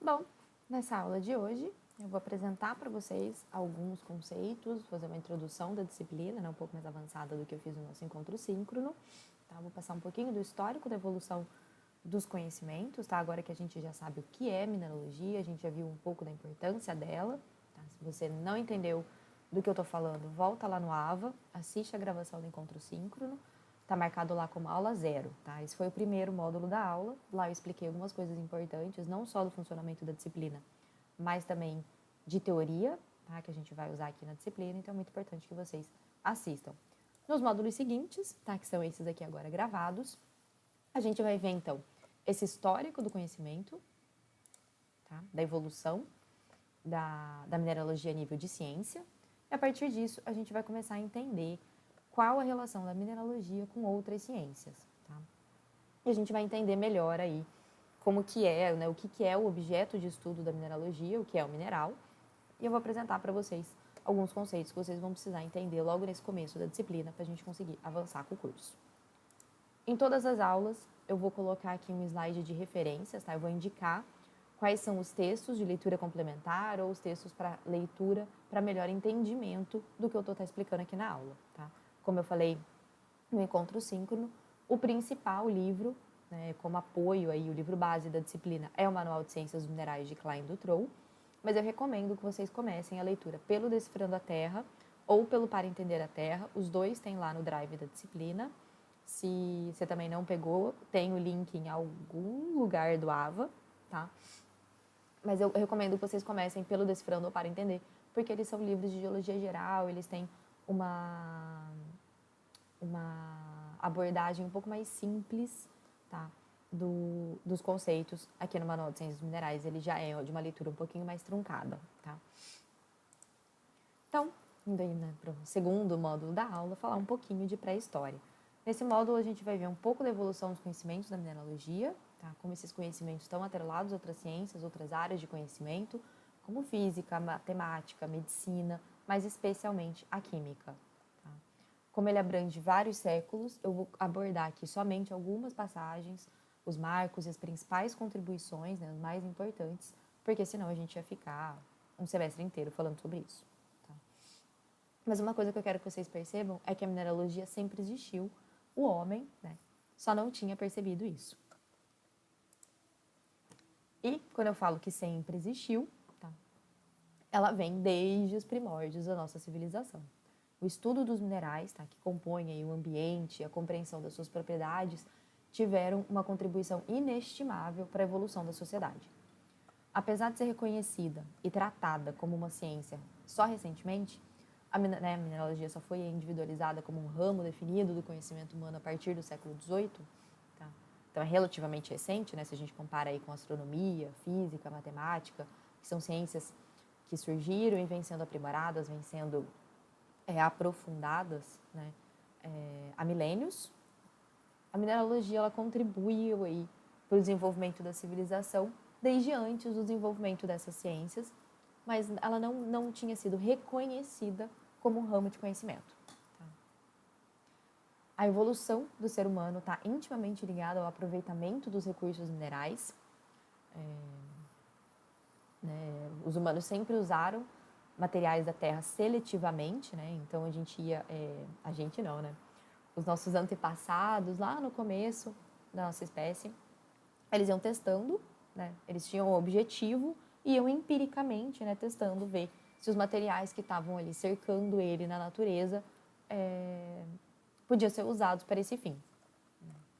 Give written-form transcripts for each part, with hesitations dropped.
Bom, nessa aula de hoje eu vou apresentar para vocês alguns conceitos, fazer uma introdução da disciplina, né, um pouco mais avançada do que eu fiz no nosso encontro síncrono. Tá? Vou passar um pouquinho do histórico da evolução dos conhecimentos, tá? Agora que a gente já sabe o que é mineralogia, a gente já viu um pouco da importância dela. Tá? Se você não entendeu do que eu estou falando, volta lá no AVA, assiste a gravação do encontro síncrono. Está marcado lá como aula 0, tá? Esse foi o primeiro módulo da aula. Lá eu expliquei algumas coisas importantes, não só do funcionamento da disciplina, mas também de teoria, tá? Que a gente vai usar aqui na disciplina, então é muito importante que vocês assistam. Nos módulos seguintes, tá? Que são esses aqui agora gravados, a gente vai ver, então, esse histórico do conhecimento, tá? Da evolução da mineralogia a nível de ciência, e a partir disso a gente vai começar a entender qual a relação da mineralogia com outras ciências, tá? E a gente vai entender melhor aí como que é, né, o que é o objeto de estudo da mineralogia, o que é o mineral, e eu vou apresentar para vocês alguns conceitos que vocês vão precisar entender logo nesse começo da disciplina para a gente conseguir avançar com o curso. Em todas as aulas, eu vou colocar aqui um slide de referências, tá? Eu vou indicar quais são os textos de leitura complementar ou os textos para leitura para melhor entendimento do que eu estou explicando aqui na aula, tá? Como eu falei no encontro síncrono, o principal livro, né, como apoio aí, o livro base da disciplina é o Manual de Ciências Minerais de Klein Dutroux, mas eu recomendo que vocês comecem a leitura pelo Decifrando a Terra ou pelo Para Entender a Terra. Os dois tem lá no drive da disciplina. Se você também não pegou, tem o link em algum lugar do AVA, tá? Mas eu recomendo que vocês comecem pelo Decifrando ou Para Entender, porque eles são livros de geologia geral, eles têm uma abordagem um pouco mais simples, tá? Dos conceitos aqui no Manual de Ciências Minerais. Ele já é de uma leitura um pouquinho mais truncada, tá? Então, indo aí, né, para o segundo módulo da aula, falar um pouquinho de pré-história. Nesse módulo, a gente vai ver um pouco da evolução dos conhecimentos da mineralogia, tá? Como esses conhecimentos estão atrelados a outras ciências, outras áreas de conhecimento, como física, matemática, medicina, mas especialmente a química. Tá? Como ele abrange vários séculos, eu vou abordar aqui somente algumas passagens, os marcos e as principais contribuições, né, as mais importantes, porque senão a gente ia ficar um semestre inteiro falando sobre isso. Tá? Mas uma coisa que eu quero que vocês percebam é que a mineralogia sempre existiu, o homem, né, só não tinha percebido isso. E quando eu falo que sempre existiu, tá, ela vem desde os primórdios da nossa civilização. O estudo dos minerais, tá, que compõem aí o ambiente, a compreensão das suas propriedades, tiveram uma contribuição inestimável para a evolução da sociedade. Apesar de ser reconhecida e tratada como uma ciência só recentemente, a mineralogia só foi individualizada como um ramo definido do conhecimento humano a partir do século XVIII, tá? Então é relativamente recente, né, se a gente compara aí com astronomia, física, matemática, que são ciências que surgiram e vêm sendo aprimoradas, vêm sendo aprofundadas, né, há milênios. A mineralogia ela contribuiu aí para o desenvolvimento da civilização desde antes do desenvolvimento dessas ciências, mas ela não tinha sido reconhecida como um ramo de conhecimento. Tá? A evolução do ser humano está intimamente ligada ao aproveitamento dos recursos minerais. Os humanos sempre usaram materiais da terra seletivamente, né? Então a gente ia, a gente não, né? Os nossos antepassados lá no começo da nossa espécie, eles iam testando, né? Eles tinham um objetivo e iam empiricamente, né, testando ver se os materiais que estavam ali cercando ele na natureza podiam ser usados para esse fim.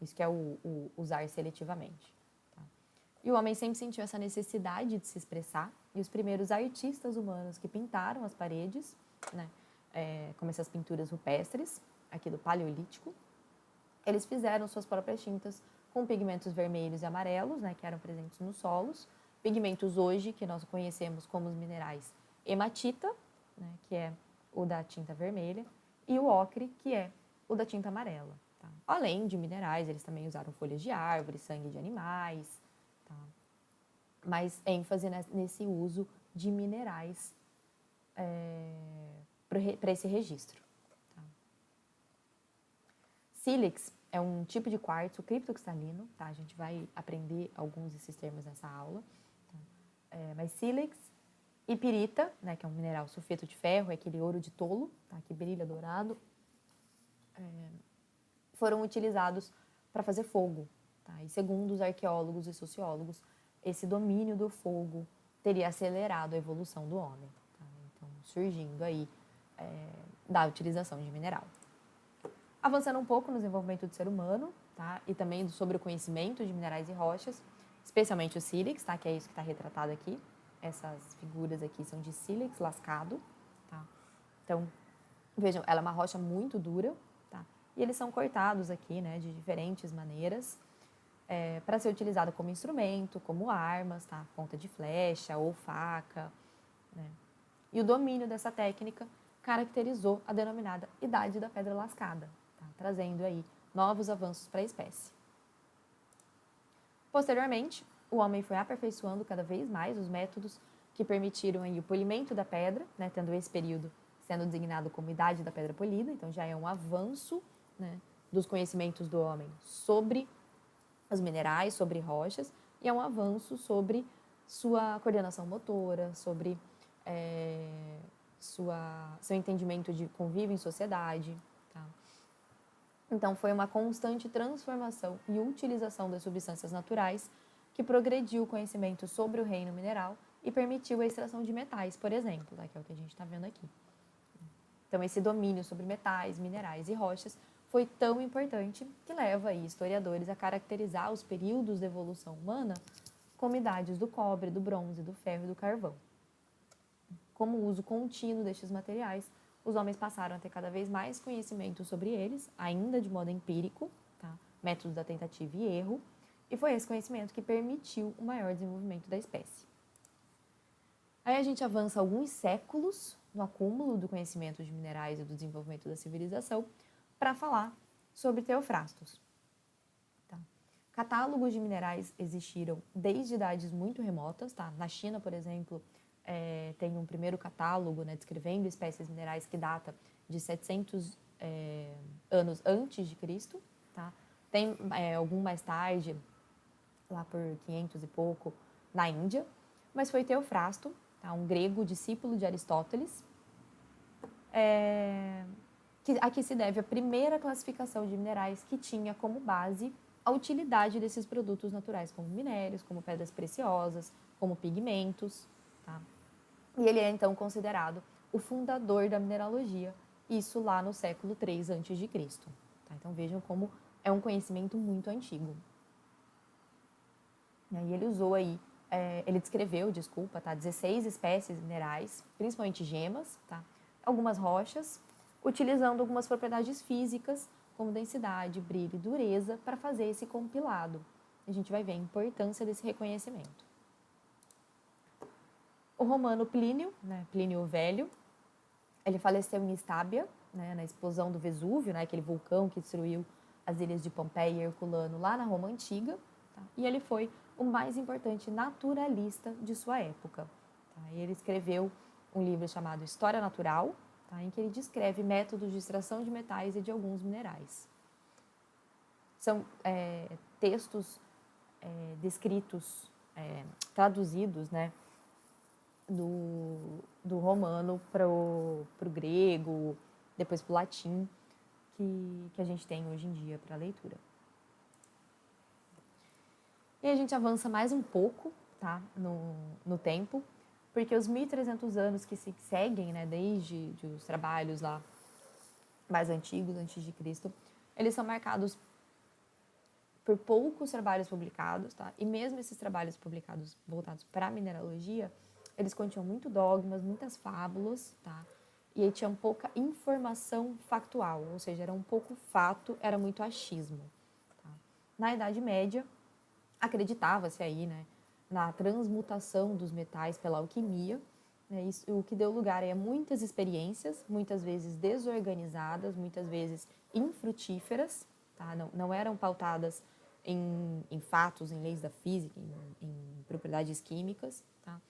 Isso que é o usar seletivamente. Tá? E o homem sempre sentiu essa necessidade de se expressar, e os primeiros artistas humanos que pintaram as paredes, né, como essas pinturas rupestres, aqui do Paleolítico, eles fizeram suas próprias tintas com pigmentos vermelhos e amarelos, né, que eram presentes nos solos, pigmentos hoje que nós conhecemos como os minerais hematita, né, que é o da tinta vermelha, e o ocre, que é o da tinta amarela. Tá? Além de minerais, eles também usaram folhas de árvore, sangue de animais, tá? Mas ênfase nesse uso de minerais para esse registro. Tá? Sílex é um tipo de quartzo criptocristalino, tá? A gente vai aprender alguns desses termos nessa aula. Tá? mas sílex e pirita, né, que é um mineral sulfeto de ferro, é aquele ouro de tolo, tá, que brilha dourado, foram utilizados para fazer fogo. Tá? E segundo os arqueólogos e sociólogos, esse domínio do fogo teria acelerado a evolução do homem. Tá? Então, surgindo aí da utilização de mineral. Avançando um pouco no desenvolvimento do ser humano, tá? E também sobre o conhecimento de minerais e rochas, especialmente o sílex, tá? Que é isso que está retratado aqui. Essas figuras aqui são de sílex lascado. Tá? Então, vejam, ela é uma rocha muito dura, tá? E eles são cortados aqui, né, de diferentes maneiras, para ser utilizado como instrumento, como armas, tá? Ponta de flecha ou faca, né? E o domínio dessa técnica caracterizou a denominada Idade da Pedra Lascada, tá? Trazendo aí novos avanços para a espécie. Posteriormente, o homem foi aperfeiçoando cada vez mais os métodos que permitiram aí o polimento da pedra, né, tendo esse período sendo designado como Idade da Pedra Polida, então já é um avanço, né, dos conhecimentos do homem sobre os minerais, sobre rochas, e é um avanço sobre sua coordenação motora, sobre seu entendimento de convívio em sociedade. Tá? Então, foi uma constante transformação e utilização das substâncias naturais que progrediu o conhecimento sobre o reino mineral e permitiu a extração de metais, por exemplo, tá? Que é o que a gente está vendo aqui. Então, esse domínio sobre metais, minerais e rochas foi tão importante que leva aí historiadores a caracterizar os períodos de evolução humana como idades do cobre, do bronze, do ferro e do carvão. Como o uso contínuo destes materiais, os homens passaram a ter cada vez mais conhecimento sobre eles, ainda de modo empírico, tá? Métodos da tentativa e erro, e foi esse conhecimento que permitiu o maior desenvolvimento da espécie. Aí a gente avança alguns séculos no acúmulo do conhecimento de minerais e do desenvolvimento da civilização para falar sobre teofrastos. Tá? Catálogos de minerais existiram desde idades muito remotas. Tá? Na China, por exemplo, tem um primeiro catálogo, né, descrevendo espécies minerais que data de 700 anos antes de Cristo. Tá? Tem algum mais tarde, lá por 500 e pouco, na Índia, mas foi Teofrasto, tá? Um grego discípulo de Aristóteles, a que se deve a primeira classificação de minerais que tinha como base a utilidade desses produtos naturais, como minérios, como pedras preciosas, como pigmentos. Tá? E ele é, então, considerado o fundador da mineralogia, isso lá no século III a.C. Tá? Então, vejam como é um conhecimento muito antigo. E ele usou aí, ele descreveu, tá, 16 espécies minerais, principalmente gemas, tá? Algumas rochas, utilizando algumas propriedades físicas, como densidade, brilho e dureza, para fazer esse compilado. A gente vai ver a importância desse reconhecimento. O romano Plínio, né, Plínio o Velho, ele faleceu em Estábia, né, na explosão do Vesúvio, né, aquele vulcão que destruiu as ilhas de Pompeia e Herculano lá na Roma Antiga. Tá? E ele foi o mais importante naturalista de sua época. Tá? E ele escreveu um livro chamado História Natural, tá? Em que ele descreve métodos de extração de metais e de alguns minerais. São textos descritos, traduzidos, né, do romano para o grego, depois para o latim, que a gente tem hoje em dia para leitura. E a gente avança mais um pouco, tá, no tempo, porque os 1.300 anos que se seguem, né, desde os trabalhos lá mais antigos, antes de Cristo, eles são marcados por poucos trabalhos publicados, tá? E mesmo esses trabalhos publicados voltados para a mineralogia, eles continham muito dogmas, muitas fábulas, tá? E aí tinham pouca informação factual, ou seja, era um pouco fato, era muito achismo. Tá? Na Idade Média, acreditava-se aí, né, na transmutação dos metais pela alquimia, né, isso, o que deu lugar a muitas experiências, muitas vezes desorganizadas, muitas vezes infrutíferas, tá? Não eram pautadas em fatos, em leis da física, em propriedades químicas, tá?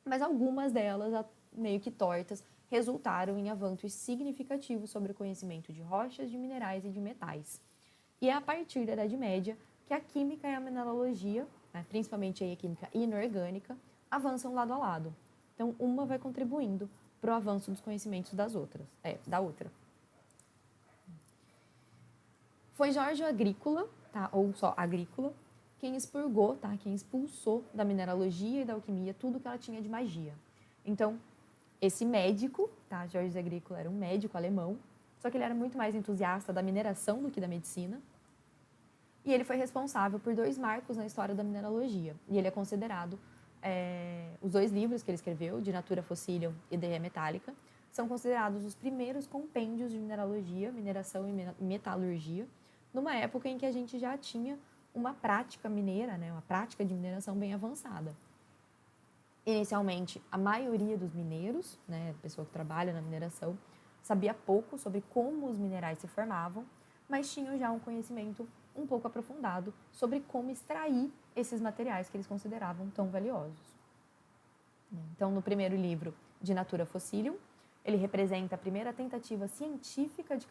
Mas algumas delas, meio que tortas, resultaram em avanços significativos sobre o conhecimento de rochas, de minerais e de metais. E é a partir da Idade Média que a química e a mineralogia, né, principalmente aí a química inorgânica, avançam lado a lado. Então, uma vai contribuindo para o avanço dos conhecimentos da outra. Foi Jorge Agrícola, tá, ou só Agrícola, quem expurgou, tá, quem expulsou da mineralogia e da alquimia tudo que ela tinha de magia. Então, esse médico, tá, Jorge Agrícola era um médico alemão, só que ele era muito mais entusiasta da mineração do que da medicina. E ele foi responsável por 2 marcos na história da mineralogia. E ele é considerado, os 2 livros que ele escreveu, De Natura Fossilium e De Re Metallica, são considerados os primeiros compêndios de mineralogia, mineração e metalurgia, numa época em que a gente já tinha uma prática mineira, né, uma prática de mineração bem avançada. Inicialmente, a maioria dos mineiros, né, pessoa que trabalha na mineração, sabia pouco sobre como os minerais se formavam, mas tinham já um conhecimento um pouco aprofundado sobre como extrair esses materiais que eles consideravam tão valiosos. Então, no primeiro livro, De Natura Fossilium, ele representa a primeira tentativa científica de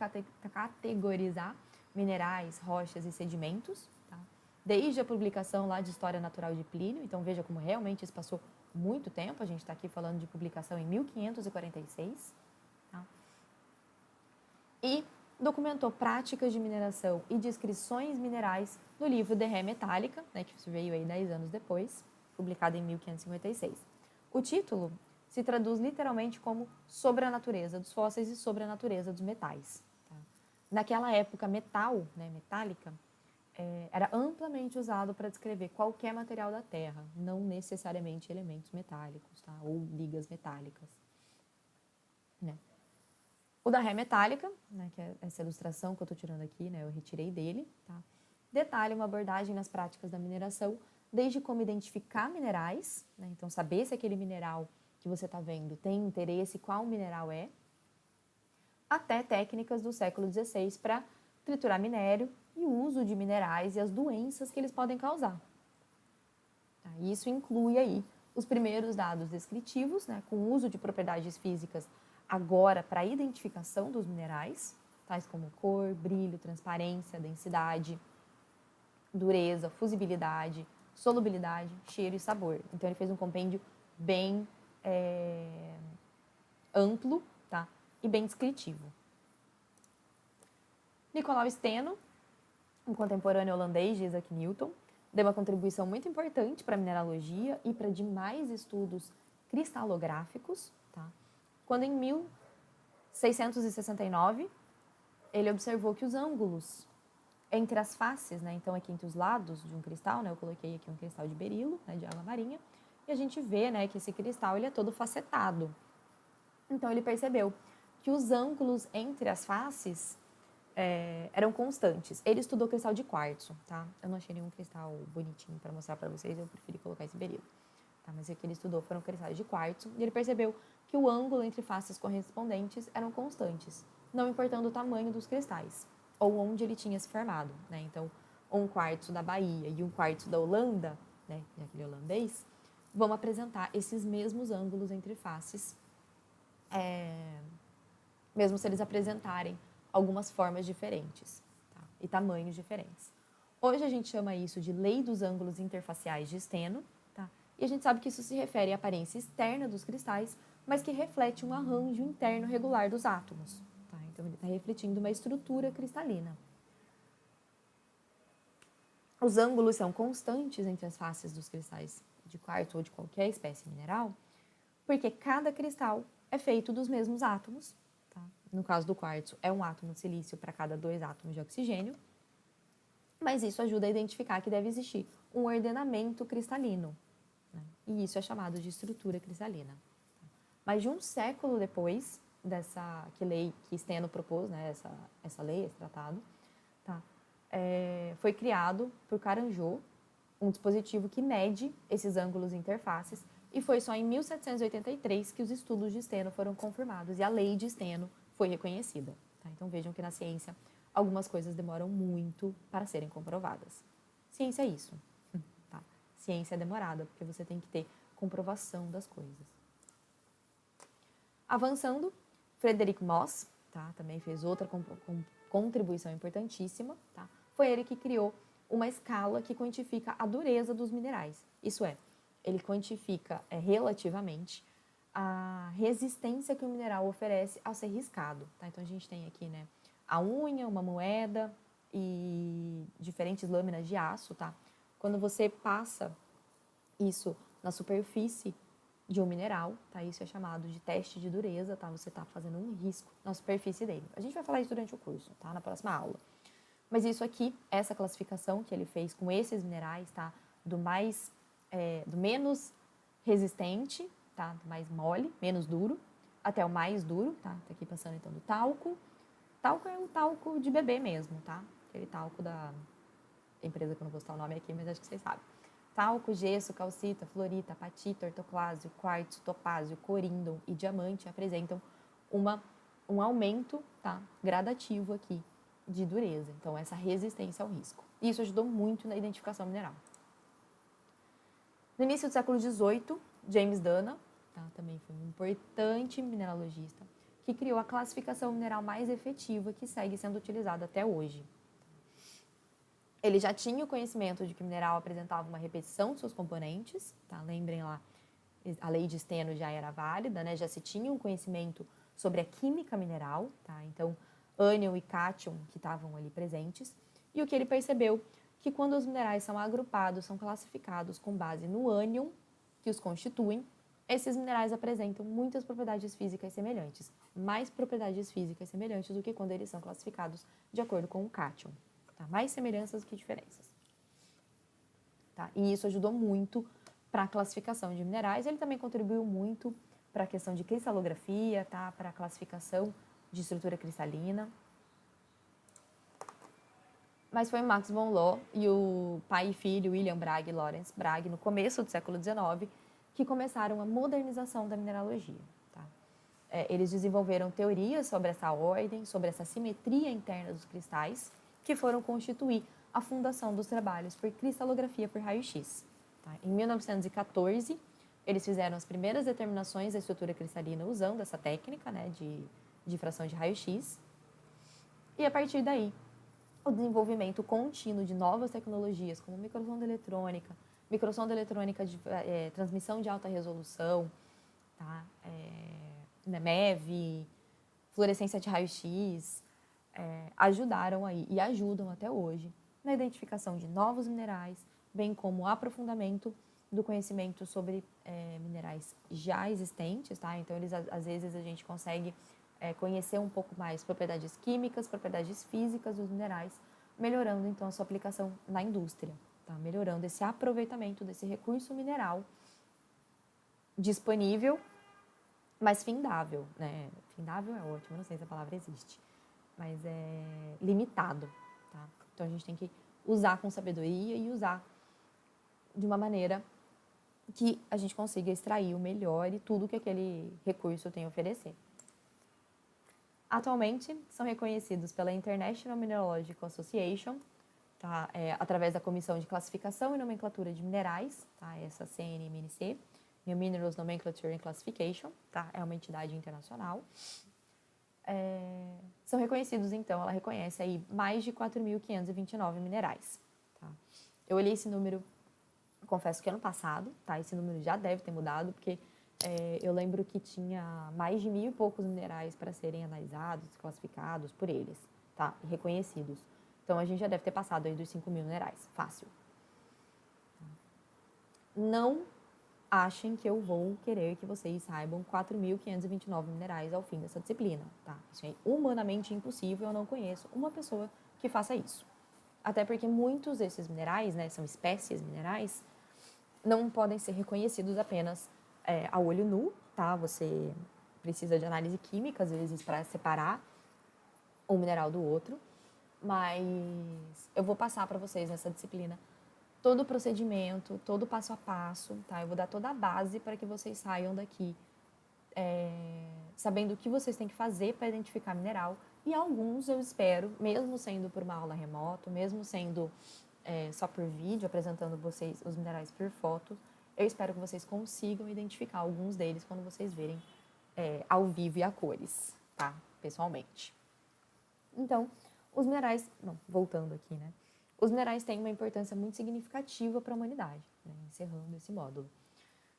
categorizar minerais, rochas e sedimentos, tá? Desde a publicação lá de História Natural de Plínio. Então, veja como realmente isso passou muito tempo. A gente está aqui falando de publicação em 1546. Tá? E documentou práticas de mineração e descrições minerais no livro De Re Metallica, né, que veio aí 10 anos depois, publicado em 1556. O título se traduz literalmente como Sobre a Natureza dos Fósseis e Sobre a Natureza dos Metais. Tá? Naquela época, metal, né, metálica, era amplamente usado para descrever qualquer material da Terra, não necessariamente elementos metálicos, tá? Ou ligas metálicas. Né? O da Ré metálica, né, que é essa ilustração que eu estou tirando aqui, né, eu retirei dele, tá? Detalha uma abordagem nas práticas da mineração, desde como identificar minerais, né, então saber se aquele mineral que você está vendo tem interesse, qual mineral é, até técnicas do século XVI para triturar minério e o uso de minerais e as doenças que eles podem causar. Tá? Isso inclui aí os primeiros dados descritivos, né, com o uso de propriedades físicas agora para a identificação dos minerais, tais como cor, brilho, transparência, densidade, dureza, fusibilidade, solubilidade, cheiro e sabor. Então, ele fez um compêndio bem amplo, tá? E bem descritivo. Nicolau Steno, um contemporâneo holandês de Isaac Newton, deu uma contribuição muito importante para a mineralogia e para demais estudos cristalográficos, tá? Quando em 1669, ele observou que os ângulos entre as faces, né, então aqui entre os lados de um cristal, né, eu coloquei aqui um cristal de berilo, né, de água marinha, e a gente vê, né, que esse cristal ele é todo facetado. Então ele percebeu que os ângulos entre as faces eram constantes. Ele estudou cristal de quartzo, tá? Eu não achei nenhum cristal bonitinho para mostrar para vocês, eu preferi colocar esse berilo. Tá? Mas o que ele estudou foram cristais de quartzo, e ele percebeu que o ângulo entre faces correspondentes eram constantes, não importando o tamanho dos cristais, ou onde ele tinha se formado, né? Então, um quartzo da Bahia e um quartzo da Holanda, né, aquele holandês, vão apresentar esses mesmos ângulos entre faces, mesmo se eles apresentarem algumas formas diferentes, tá? E tamanhos diferentes. Hoje a gente chama isso de lei dos ângulos interfaciais de Steno, tá? E a gente sabe que isso se refere à aparência externa dos cristais, mas que reflete um arranjo interno regular dos átomos. Tá? Então ele está refletindo uma estrutura cristalina. Os ângulos são constantes entre as faces dos cristais de quartzo ou de qualquer espécie mineral, porque cada cristal é feito dos mesmos átomos. Tá? No caso do quartzo, é um átomo de silício para cada 2 átomos de oxigênio, mas isso ajuda a identificar que deve existir um ordenamento cristalino, né? E isso é chamado de estrutura cristalina. Mais de um século depois dessa lei que Steno propôs, né, essa lei, esse tratado, tá? Foi criado por Caranjot um dispositivo que mede esses ângulos interfaces, e foi só em 1783 que os estudos de Steno foram confirmados e a lei de Steno foi reconhecida. Tá? Então vejam que na ciência algumas coisas demoram muito para serem comprovadas. Ciência é isso. Tá? Ciência é demorada, porque você tem que ter comprovação das coisas. Avançando, Frederick Moss, tá? Também fez outra contribuição importantíssima. Tá? Foi ele que criou uma escala que quantifica a dureza dos minerais. Isso é, ele quantifica relativamente a resistência que o mineral oferece ao ser riscado. Tá? Então, a gente tem aqui, né, a unha, uma moeda e diferentes lâminas de aço. Tá? Quando você passa isso na superfície de um mineral, tá? Isso é chamado de teste de dureza, tá? Você está fazendo um risco na superfície dele. A gente vai falar isso durante o curso, tá? Na próxima aula. Mas isso aqui, essa classificação que ele fez com esses minerais, tá? Do menos resistente, tá? Do mais mole, menos duro, até o mais duro, tá? Tá aqui passando então do talco. Talco é o talco de bebê mesmo, tá? Aquele talco da empresa que eu não vou citar o nome aqui, mas acho que vocês sabem. Talco, gesso, calcita, fluorita, apatita, ortoclásio, quartzo, topázio, coríndon e diamante apresentam um aumento, tá, gradativo aqui de dureza. Então, essa resistência ao risco. Isso ajudou muito na identificação mineral. No início do século XVIII, James Dana, tá, também foi um importante mineralogista, que criou a classificação mineral mais efetiva que segue sendo utilizada até hoje. Ele já tinha o conhecimento de que o mineral apresentava uma repetição de seus componentes, tá? Lembrem lá, a lei de Steno já era válida, né? Já se tinha um conhecimento sobre a química mineral, tá? Então, ânion e cátion que estavam ali presentes. E o que ele percebeu, que quando os minerais são agrupados, são classificados com base no ânion que os constituem, esses minerais apresentam muitas propriedades físicas semelhantes, mais propriedades físicas semelhantes do que quando eles são classificados de acordo com o cátion. Tá? Mais semelhanças do que diferenças. Tá? E isso ajudou muito para a classificação de minerais. Ele também contribuiu muito para a questão de cristalografia, tá? Para a classificação de estrutura cristalina. Mas foi o Max von Laue e o pai e filho, William Bragg e Lawrence Bragg, no começo do século XIX, que começaram a modernização da mineralogia. Tá? Eles desenvolveram teorias sobre essa ordem, sobre essa simetria interna dos cristais, que foram constituir a fundação dos trabalhos por cristalografia por raio-x. Tá? Em 1914, eles fizeram as primeiras determinações da estrutura cristalina usando essa técnica, né, de difração de raio-x. E a partir daí, o desenvolvimento contínuo de novas tecnologias, como microsonda eletrônica de transmissão de alta resolução, tá? MEV, fluorescência de raio-x, ajudaram aí e ajudam até hoje na identificação de novos minerais, bem como o aprofundamento do conhecimento sobre minerais já existentes, tá? Então, às vezes a gente consegue conhecer um pouco mais propriedades químicas, propriedades físicas dos minerais, melhorando então a sua aplicação na indústria, tá? Melhorando esse aproveitamento desse recurso mineral disponível, mas findável, né? Findável é ótimo, não sei se a palavra existe, mas é limitado, tá? Então a gente tem que usar com sabedoria e usar de uma maneira que a gente consiga extrair o melhor e tudo que aquele recurso tem a oferecer. Atualmente, são reconhecidos pela International Mineralogical Association, tá? Através da Comissão de Classificação e Nomenclatura de Minerais, tá? Essa CNMNC, New Minerals Nomenclature and Classification, tá? É uma entidade internacional. São reconhecidos, então, ela reconhece aí mais de 4.529 minerais. Tá? Eu olhei esse número, confesso que ano passado, tá? Esse número já deve ter mudado, porque eu lembro que tinha mais de 1.000 e poucos minerais para serem analisados, classificados por eles, tá? E reconhecidos. Então, a gente já deve ter passado aí dos 5.000 minerais, fácil. Não achem que eu vou querer que vocês saibam 4.529 minerais ao fim dessa disciplina, tá? Isso é humanamente impossível, eu não conheço uma pessoa que faça isso. Até porque muitos desses minerais, né, são espécies minerais, não podem ser reconhecidos apenas a olho nu, tá? Você precisa de análise química, às vezes, para separar um mineral do outro, mas eu vou passar para vocês nessa disciplina todo o procedimento, todo o passo a passo, tá? Eu vou dar toda a base para que vocês saiam daqui sabendo o que vocês têm que fazer para identificar mineral. E alguns eu espero, mesmo sendo por uma aula remota, mesmo sendo só por vídeo, apresentando vocês os minerais por foto, eu espero que vocês consigam identificar alguns deles quando vocês verem ao vivo e a cores, tá? Pessoalmente. Então, os minerais... Não, voltando aqui, né? os minerais têm uma importância muito significativa para a humanidade, né? Encerrando esse módulo.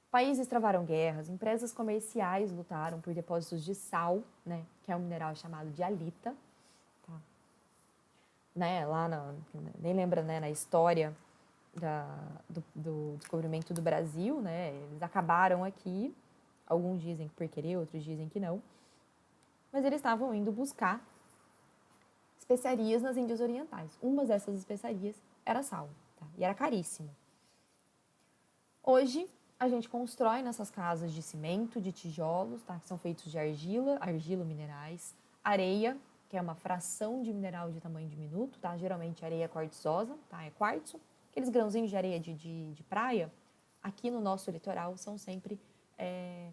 Países travaram guerras, empresas comerciais lutaram por depósitos de sal, né, que é um mineral chamado de halita. Tá? Né, nem lembra, né, na história do descobrimento do Brasil, né, eles acabaram aqui, alguns dizem que por querer, outros dizem que não, mas eles estavam indo buscar especiarias nas Índias Orientais. Uma dessas especiarias era sal, tá? E era caríssimo. Hoje, a gente constrói nessas casas de cimento, de tijolos, tá? Que são feitos de argila minerais, areia, que é uma fração de mineral de tamanho diminuto, tá? Geralmente areia quartzosa, tá? É quartzo. Aqueles grãozinhos de areia de praia, aqui no nosso litoral, são sempre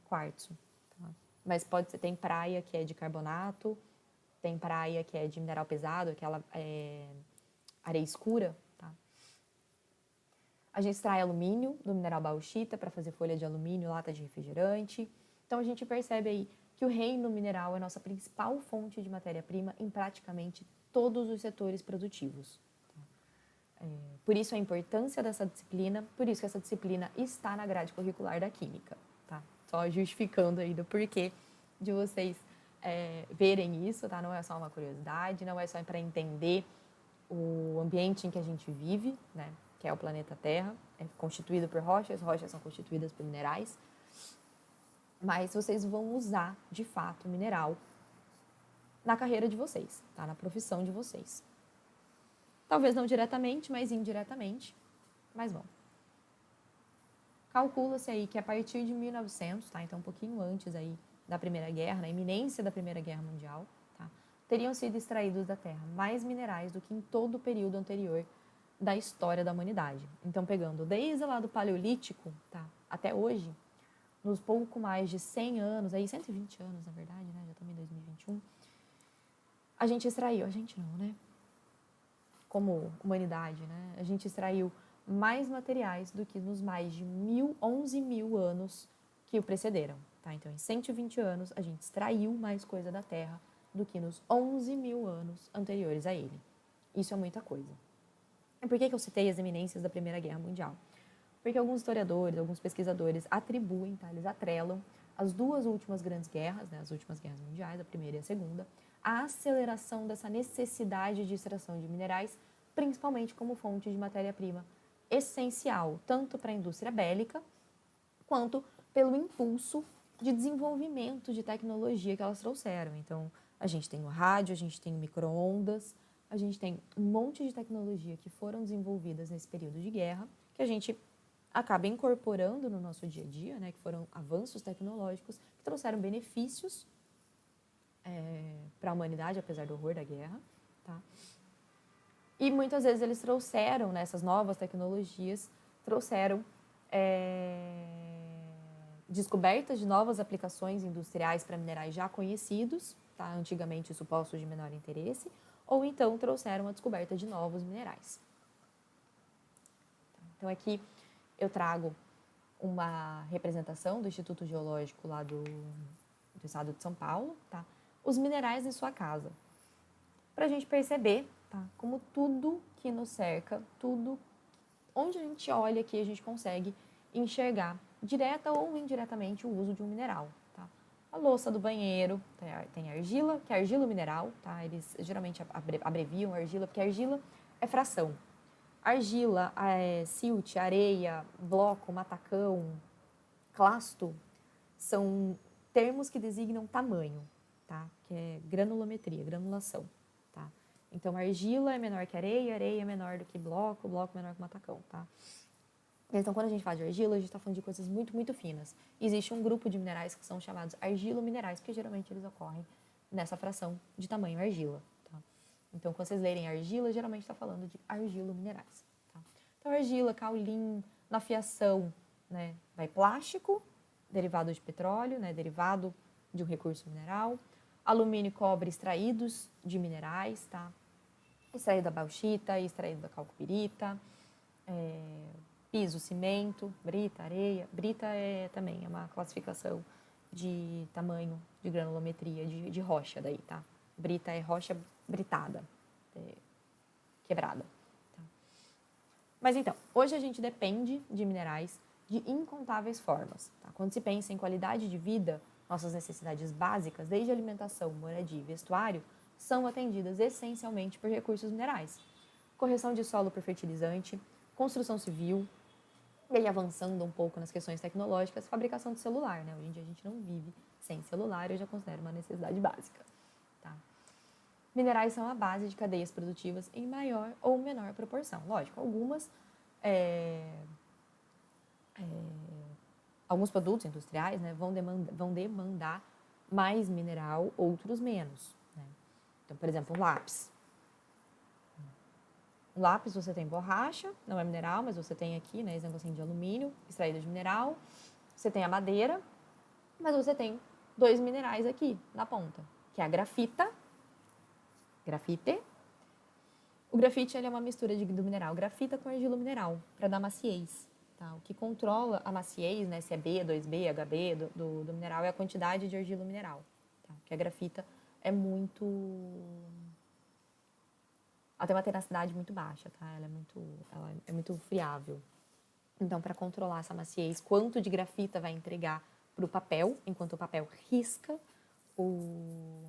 quartzo. Tá? Mas tem praia que é de carbonato, tem praia que é de mineral pesado, aquela areia escura, tá? A gente extrai alumínio do mineral bauxita para fazer folha de alumínio, lata de refrigerante. Então, a gente percebe aí que o reino mineral é a nossa principal fonte de matéria-prima em praticamente todos os setores produtivos. Por isso a importância dessa disciplina, por isso que essa disciplina está na grade curricular da Química. Tá? Só justificando aí do porquê de vocês verem isso, tá? Não é só uma curiosidade, não é só para entender o ambiente em que a gente vive, né? Que é o planeta Terra, é constituído por rochas são constituídas por minerais, mas vocês vão usar, de fato, o mineral na carreira de vocês, tá? Na profissão de vocês. Talvez não diretamente, mas indiretamente, mas bom. Calcula-se aí que a partir de 1900, tá? Então um pouquinho antes aí da Primeira Guerra, na iminência da Primeira Guerra Mundial, tá? Teriam sido extraídos da Terra mais minerais do que em todo o período anterior da história da humanidade. Então, pegando desde lá do Paleolítico, tá, até hoje, nos pouco mais de 100 anos, aí 120 anos, na verdade, né, já estamos em 2021, a gente extraiu, a gente não, né, como humanidade, né, a gente extraiu mais materiais do que nos mais de 11 mil anos que o precederam, tá? Então, em 120 anos, a gente extraiu mais coisa da Terra do que nos 11 mil anos anteriores a ele. Isso é muita coisa. E por que eu citei as eminências da Primeira Guerra Mundial? Porque alguns historiadores, alguns pesquisadores atribuem, tá? Eles atrelam as duas últimas grandes guerras, né? As últimas guerras mundiais, a primeira e a segunda, a aceleração dessa necessidade de extração de minerais, principalmente como fonte de matéria-prima essencial, tanto para a indústria bélica, quanto pelo impulso de desenvolvimento de tecnologia que elas trouxeram. Então, a gente tem o rádio, a gente tem o micro-ondas, a gente tem um monte de tecnologia que foram desenvolvidas nesse período de guerra, que a gente acaba incorporando no nosso dia a dia, né, que foram avanços tecnológicos que trouxeram benefícios para a humanidade, apesar do horror da guerra. Tá? E muitas vezes eles trouxeram, né, essas novas tecnologias, trouxeram descobertas de novas aplicações industriais para minerais já conhecidos, tá? Antigamente supostos de menor interesse, ou então trouxeram a descoberta de novos minerais. Então, aqui eu trago uma representação do Instituto Geológico lá do estado de São Paulo, tá? Os minerais em sua casa, para a gente perceber, tá? Como tudo que nos cerca, tudo, onde a gente olha aqui, a gente consegue enxergar, direta ou indiretamente, o uso de um mineral. A louça do banheiro tem argila, que é argila mineral, tá? Eles geralmente abreviam argila, porque argila é fração. Argila, silt, areia, bloco, matacão, clasto, são termos que designam tamanho, tá? Que é granulometria, granulação, tá? Então, argila é menor que areia, areia é menor do que bloco, bloco menor que matacão, tá? Então, quando a gente fala de argila, a gente está falando de coisas muito, muito finas. Existe um grupo de minerais que são chamados argilominerais, porque geralmente eles ocorrem nessa fração de tamanho argila. Tá? Então, quando vocês lerem argila, geralmente está falando de argilominerais. Tá? Então, argila, caulim, na fiação, né, vai plástico, derivado de petróleo, né, derivado de um recurso mineral, alumínio e cobre extraídos de minerais, tá? Extraído da bauxita, extraído da calcopirita, piso, cimento, brita, areia. Brita também é uma classificação de tamanho de granulometria de rocha daí, tá? Brita é rocha britada, quebrada. Tá? Mas então, hoje a gente depende de minerais de incontáveis formas. Tá? Quando se pensa em qualidade de vida, nossas necessidades básicas, desde alimentação, moradia e vestuário, são atendidas essencialmente por recursos minerais. Correção de solo por fertilizante, construção civil, e aí avançando um pouco nas questões tecnológicas, fabricação de celular. Né? Hoje em dia a gente não vive sem celular, eu já considero uma necessidade básica. Tá? Minerais são a base de cadeias produtivas em maior ou menor proporção. Lógico, alguns produtos industriais, né, vão demandar mais mineral, outros menos. Né? Então, por exemplo, um lápis. Um lápis você tem borracha, não é mineral, mas você tem aqui, né, exemplo assim, de alumínio, extraído de mineral. Você tem a madeira, mas você tem 2 minerais aqui na ponta, que é a grafite. O grafite ele é uma mistura do mineral grafita com argila mineral, para dar maciez. Tá? O que controla a maciez, né, se é B, 2B, HB do mineral, é a quantidade de argila mineral. Tá? Porque a grafita é muito... Ela tem uma tenacidade muito baixa, tá? Ela é muito friável. Então, para controlar essa maciez, quanto de grafita vai entregar para o papel, enquanto o papel risca o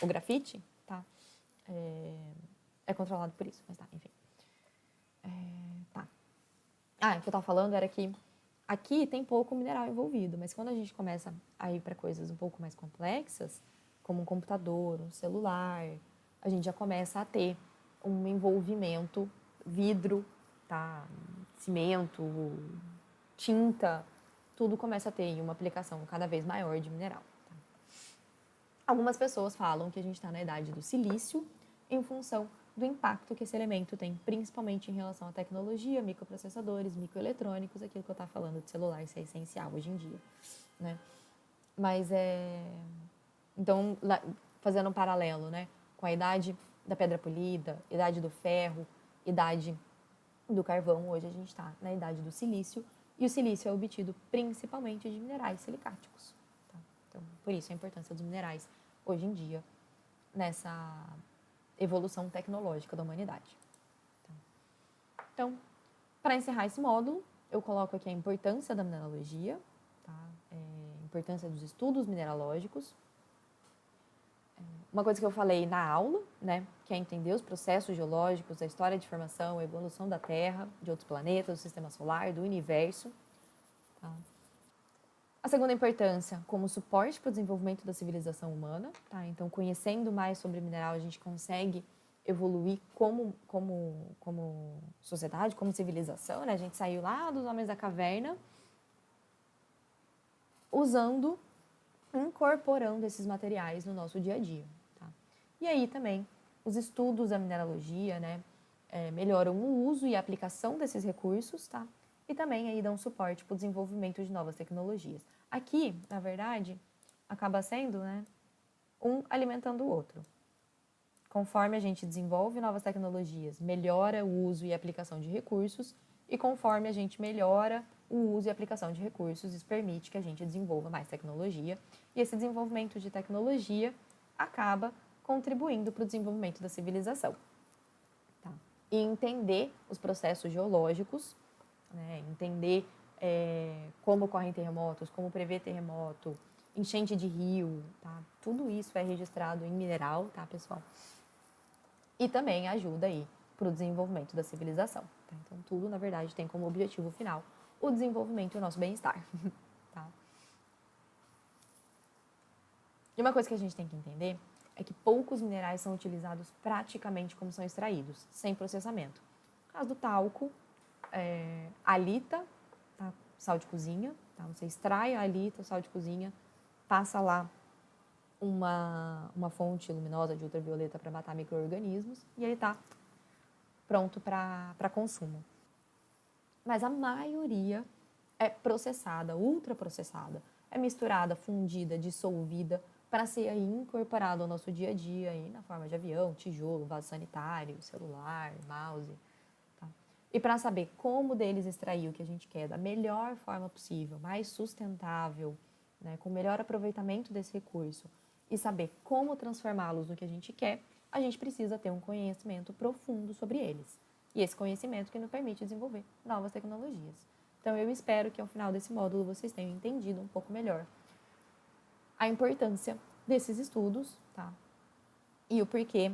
grafite, tá? É controlado por isso, mas tá, enfim. Tá. O que eu tava falando era que aqui tem pouco mineral envolvido, mas quando a gente começa a ir para coisas um pouco mais complexas, como um computador, um celular, a gente já começa a ter um envolvimento, vidro, tá? Cimento, tinta, tudo começa a ter uma aplicação cada vez maior de mineral. Tá? Algumas pessoas falam que a gente está na idade do silício em função do impacto que esse elemento tem, principalmente em relação à tecnologia, microprocessadores, microeletrônicos, aquilo que eu estava falando de celular, isso é essencial hoje em dia, né? Mas então, fazendo um paralelo, né, com a idade da pedra polida, idade do ferro, idade do carvão, hoje a gente está na idade do silício, e o silício é obtido principalmente de minerais silicáticos. Tá? Então, por isso a importância dos minerais hoje em dia nessa evolução tecnológica da humanidade. Então, para encerrar esse módulo, eu coloco aqui a importância da mineralogia, tá? A importância dos estudos mineralógicos. Uma coisa que eu falei na aula, né, que é entender os processos geológicos, a história de formação, a evolução da Terra, de outros planetas, do sistema solar, do universo. Tá? A segunda importância, como suporte para o desenvolvimento da civilização humana. Tá? Então, conhecendo mais sobre mineral, a gente consegue evoluir como sociedade, como civilização. Né? A gente saiu lá dos homens da caverna incorporando esses materiais no nosso dia a dia. Tá? E aí também os estudos da mineralogia, né, melhoram o uso e a aplicação desses recursos, tá? E também aí dão suporte para o desenvolvimento de novas tecnologias. Aqui, na verdade, acaba sendo, né, um alimentando o outro. Conforme a gente desenvolve novas tecnologias, melhora o uso e a aplicação de recursos, e conforme a gente melhora o uso e aplicação de recursos, isso permite que a gente desenvolva mais tecnologia, e esse desenvolvimento de tecnologia acaba contribuindo para o desenvolvimento da civilização. Tá? E entender os processos geológicos, né? Entender como ocorrem terremotos, como prever terremoto, enchente de rio, tá? Tudo isso é registrado em mineral, tá, pessoal? E também ajuda aí para o desenvolvimento da civilização. Tá? Então, tudo, na verdade, tem como objetivo final o desenvolvimento e o nosso bem-estar. Tá? E uma coisa que a gente tem que entender é que poucos minerais são utilizados praticamente como são extraídos, sem processamento. No caso do talco, alita, tá? Sal de cozinha, tá? Você extrai a alita, o sal de cozinha, passa lá uma fonte luminosa de ultravioleta para matar micro-organismos e ele está pronto para consumo. Mas a maioria é processada, ultraprocessada, é misturada, fundida, dissolvida para ser aí incorporado ao nosso dia a dia aí na forma de avião, tijolo, vaso sanitário, celular, mouse. Tá? E para saber como deles extrair o que a gente quer da melhor forma possível, mais sustentável, né, com melhor aproveitamento desse recurso e saber como transformá-los no que a gente quer, a gente precisa ter um conhecimento profundo sobre eles. E esse conhecimento que nos permite desenvolver novas tecnologias. Então, eu espero que ao final desse módulo vocês tenham entendido um pouco melhor a importância desses estudos, tá? E o porquê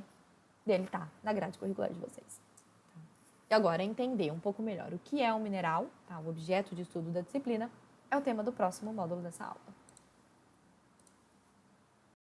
dele estar na grade curricular de vocês. E agora, entender um pouco melhor o que é um mineral, tá? O objeto de estudo da disciplina, é o tema do próximo módulo dessa aula.